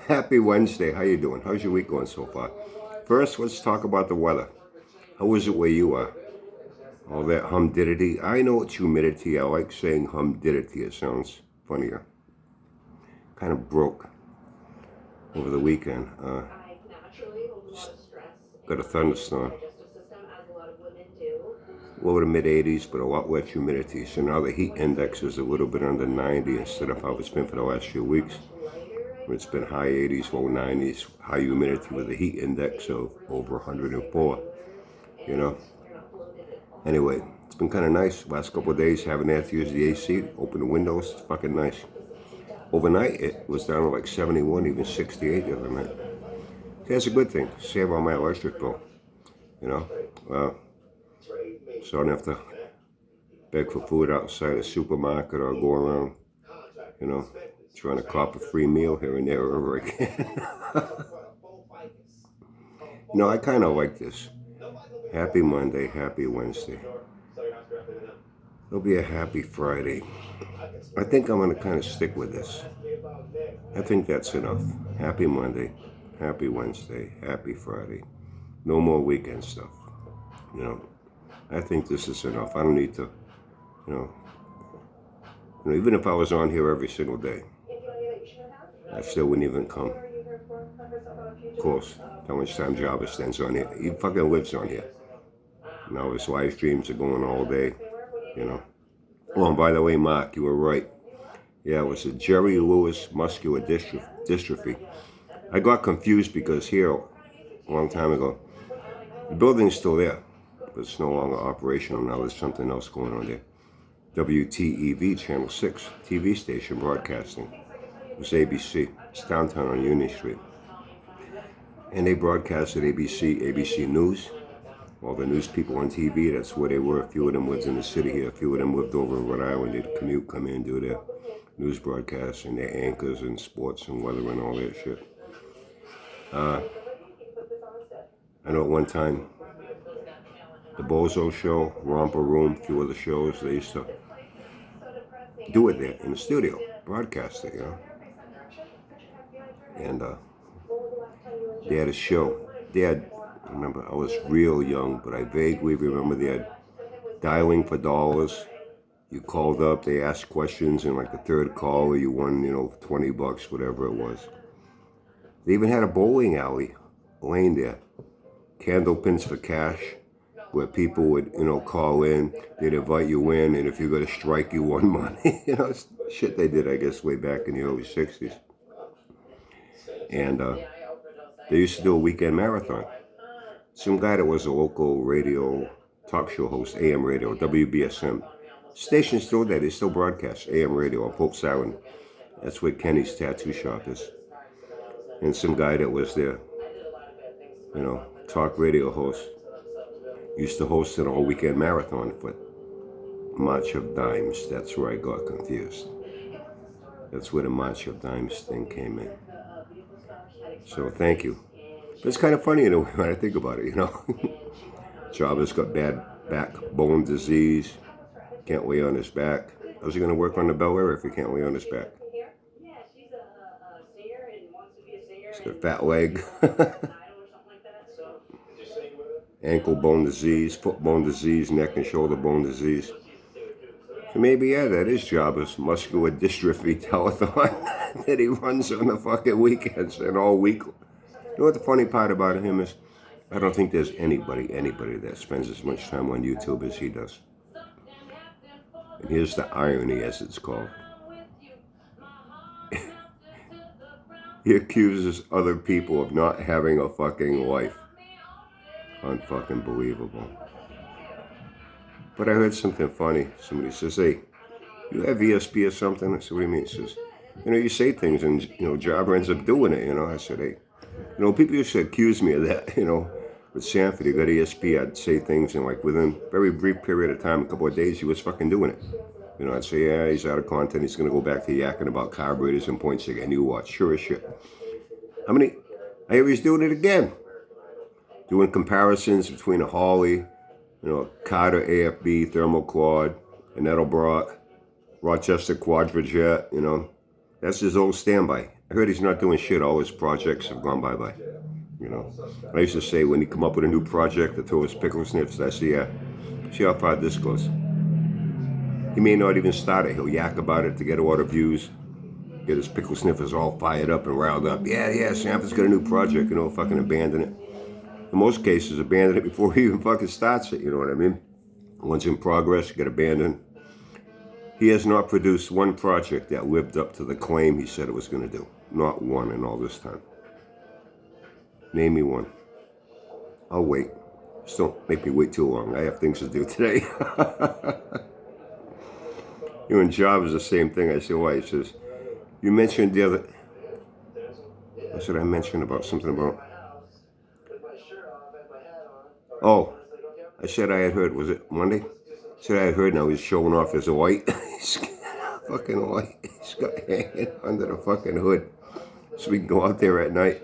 Happy Wednesday. How you doing? How's your week going so far? First, let's talk about the weather. How is it where you are? All that humidity. I know it's humidity. I like saying humidity. It sounds funnier. Kind of broke over the weekend. Got a thunderstorm. Low to mid 80s, but a lot less humidity. So now the heat index is a little bit under 90 instead of how it's been for the last few weeks. It's been high 80s, low 90s, high humidity with a heat index of over 104, you know. Anyway, it's been kind of nice. Last couple of days, haven't had to use the AC, open the windows, it's fucking nice. Overnight, it was down to like 71, even 68 the other night. That's a good thing, save on my electric bill, you know. So I don't have to beg for food outside a supermarket or go around, you know, trying to cop a free meal here and there wherever I can. No, I kind of like this. Happy Monday, happy Wednesday. It'll be a happy Friday. I think I'm going to kind of stick with this. I think that's enough. Happy Monday, happy Wednesday, happy Friday. No more weekend stuff. You know, I think this is enough. I don't need to, even if I was on here every single day, I still wouldn't even come. Of course, how much time Java spends on here. He fucking lives on here. Now his live streams are going all day, you know. Oh, and by the way, Mark, you were right. Yeah, it was a Jerry Lewis muscular dystrophy. I got confused because here, a long time ago, the building's still there, but it's no longer operational now. There's something else going on there. WTEV, Channel 6, TV station broadcasting. It was ABC. It's downtown on Union Street. And they broadcasted ABC News. All the news people on TV, that's where they were. A few of them lived in the city here. A few of them lived over in Rhode Island. They'd commute, come in, do their news broadcasts and their anchors and sports and weather and all that shit. I know at one time, the Bozo Show, Romper Room, a few other shows, they used to do it there in the studio, broadcast it, you know. And they had a show. I remember I was real young, but I vaguely remember they had dialing for dollars. You called up, they asked questions, and like the third call, you won, $20, whatever it was. They even had a bowling alley laying there, candle pins for cash, where people would, call in, they'd invite you in, and if you got a strike, you won money. Shit they did, I guess, way back in the early 60s. And they used to do a weekend marathon. Some guy that was a local radio talk show host, AM radio, WBSM. Station still there, they still broadcast AM radio on Pope's Island. That's where Kenny's tattoo shop is. And some guy that was there, talk radio host, used to host an all weekend marathon for March of Dimes. That's where I got confused. That's where the March of Dimes thing came in. So thank you. But it's kind of funny when I think about it, Java's got bad backbone disease, can't lay on his back. How's he going to work on the Bel Air if he can't lay on his back? He's got a fat leg. Ankle bone disease, foot bone disease, neck and shoulder bone disease. So maybe, yeah, that is Java's muscular dystrophy telethon that he runs on the fucking weekends and all week. You know what the funny part about him is? I don't think there's anybody that spends as much time on YouTube as he does. And here's the irony, as it's called. He accuses other people of not having a fucking life. Unfucking believable. But I heard something funny. Somebody says, hey, you have ESP or something? I said, what do you mean? He says, you say things and, Java ends up doing it, I said, hey, people used to accuse me of that, with Sanford. He got ESP, I'd say things and like within a very brief period of time, a couple of days, he was fucking doing it. I'd say, yeah, he's out of content. He's going to go back to yakking about carburetors and points again. You watch, sure as shit. I hear he's doing it again. Doing comparisons between a Harley, Carter AFB, Thermoquad, an Edelbrock, Rochester Quadrajet, That's his old standby. I heard he's not doing shit. All his projects have gone bye-bye. You know, I used to say when he come up with a new project to throw his pickle sniffs, I say, yeah, see how far this goes. He may not even start it. He'll yak about it to get all the views, get his pickle sniffers all fired up and riled up. Yeah, Sanford's got a new project, you know, fucking abandon it. In most cases, abandon it before he even fucking starts it, you know what I mean? Once in progress, get abandoned. He has not produced one project that lived up to the claim he said it was going to do. Not one in all this time. Name me one. I'll wait. Just don't make me wait too long. I have things to do today. You and Job is the same thing. I say, why? He says, you mentioned the other... What did I mention about something about... Oh, I said I had heard, was it Monday? I said I had heard now he's showing off as a white. He's fucking white. He's got hanging under the fucking hood. So we can go out there at night,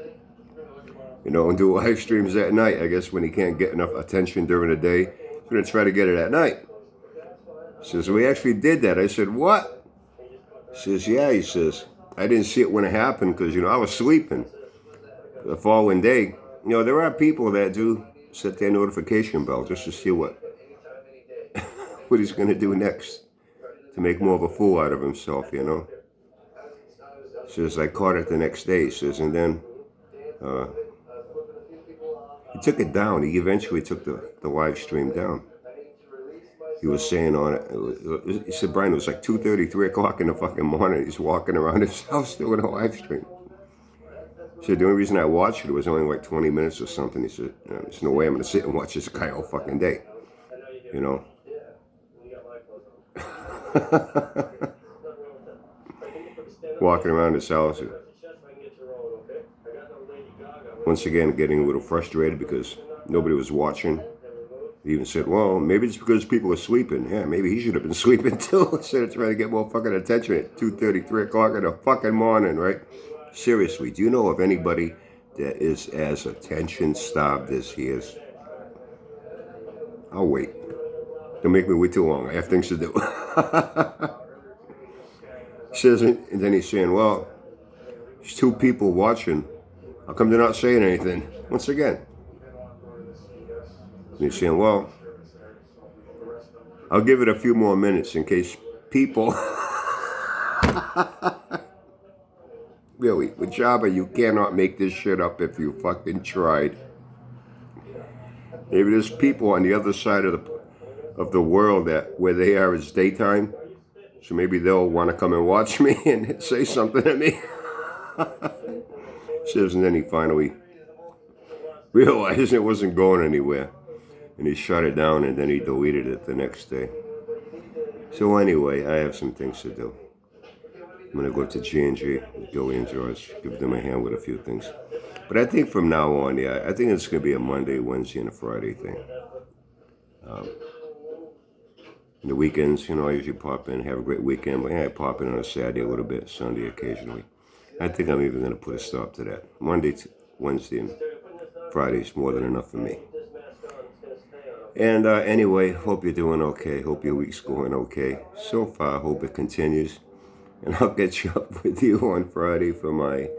you know, and do live streams at night. I guess when he can't get enough attention during the day, he's going to try to get it at night. He says, we actually did that. I said, what? He says, yeah, he says, I didn't see it when it happened because, you know, I was sleeping the following day. You know, there are people that do set their notification bell just to see what he's going to do next to make more of a fool out of himself, you know. He says, I caught it the next day, he says, and then he took it down. He eventually took the live stream down. He was saying on it, he said, Brian, it was like 2:30, 3 o'clock in the fucking morning. He's walking around his house doing a live stream. He said, the only reason I watched it was only like 20 minutes or something. He said, there's no way I'm going to sit and watch this guy all fucking day, you know. Walking around his house. Once again, getting a little frustrated because nobody was watching. He even said, well, maybe it's because people are sleeping. Yeah, maybe he should have been sleeping too instead of trying to get more fucking attention at 2:30, 3 o'clock in the fucking morning, right? Seriously, do you know of anybody that is as attention-starved as he is? I'll wait. Don't make me wait too long. I have things to do. Says, and then he's saying, well, there's two people watching. How come they're not saying anything? Once again. And he's saying, well, I'll give it a few more minutes in case people... Really, with Jabba, you cannot make this shit up if you fucking tried. Maybe there's people on the other side of the world that where they are is daytime. So maybe they'll want to come and watch me and say something to me. Says, and then he finally realized it wasn't going anywhere. And he shut it down and then he deleted it the next day. So anyway, I have some things to do. I'm going to go to G&G, Joey and George, give them a hand with a few things. But I think from now on, yeah, I think it's going to be a Monday, Wednesday, and a Friday thing. The weekends, you know, I usually pop in, have a great weekend. But yeah, I pop in on a Saturday a little bit, Sunday occasionally. I think I'm even going to put a stop to that. Monday, Wednesday, and Friday is more than enough for me. And anyway, hope you're doing okay. Hope your week's going okay. So far, hope it continues. And I'll catch up with you on Friday for my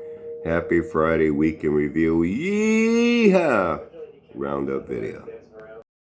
Happy Friday Week in Review Yeehaw Roundup video.